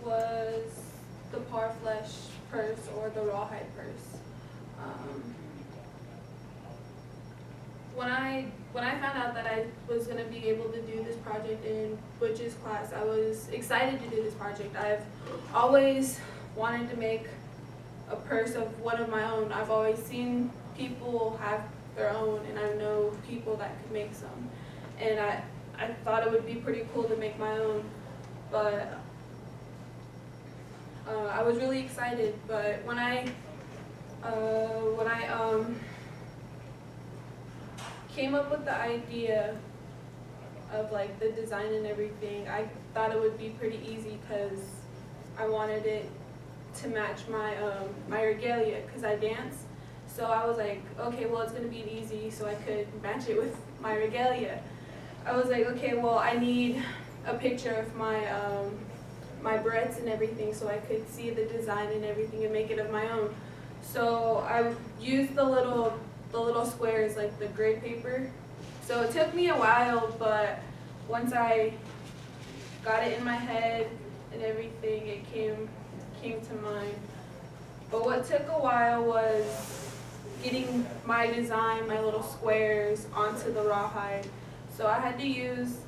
was the Parfleche purse or the rawhide purse. When I found out that I was going to be able to do this project in Butch's class, I was excited to do this project. I've always wanted to make a purse of one of my own. I've always seen people have their own, and I know people that could make some. And I thought it would be pretty cool to make my own, but I was really excited. But when I came up with the idea of like the design and everything, I thought it would be pretty easy because I wanted it to match my regalia because I dance. So I was like, okay, well it's gonna be easy, so I could match it with my regalia. I was like, okay, well I need a picture of my my barrettes and everything so I could see the design and everything and make it of my own. So I used the little squares, like the gray paper. So it took me a while, but once I got it in my head and everything, it came to mind. But what took a while was getting my design, my little squares, onto the rawhide. So I had to use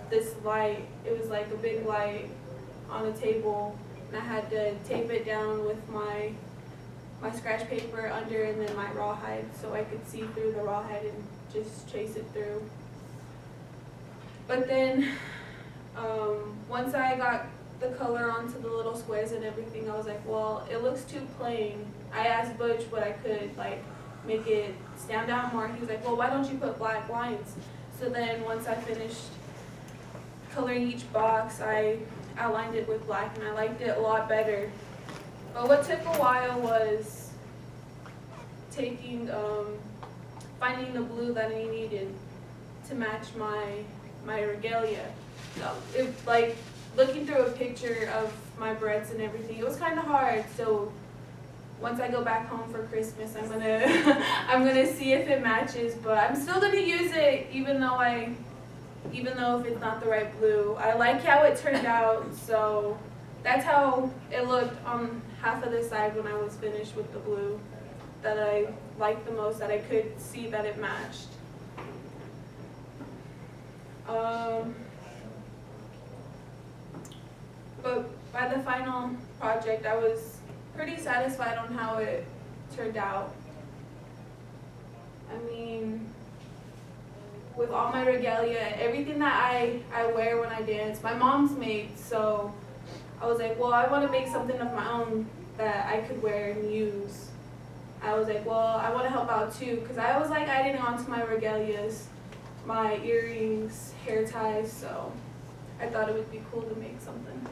this light. It was like a big light on a table, and I had to tape it down with my scratch paper under and then my rawhide so I could see through the rawhide and just trace it through. But then once I got the color onto the little squares and everything, I was like, well, it looks too plain. I asked Butch what I could like make it stand out more. He was like, well, why don't you put black lines? So then once I finished coloring each box, I outlined it with black and I liked it a lot better. But what took a while was finding the blue that I needed to match my regalia. So like looking through a picture of my barrettes and everything, it was kind of hard. So once I go back home for Christmas, I'm gonna see if it matches. But I'm still gonna use it, even though if it's not the right blue. I like how it turned out, so that's how it looked on half of the side when I was finished with the blue that I liked the most, that I could see that it matched. But by the final project, I was pretty satisfied on how it turned out. I mean, with all my regalia, everything that I wear when I dance, my mom's made, so I was like, well, I want to make something of my own that I could wear and use. I was like, well, I want to help out too, because I was like adding on to my regalias, my earrings, hair ties, so I thought it would be cool to make something.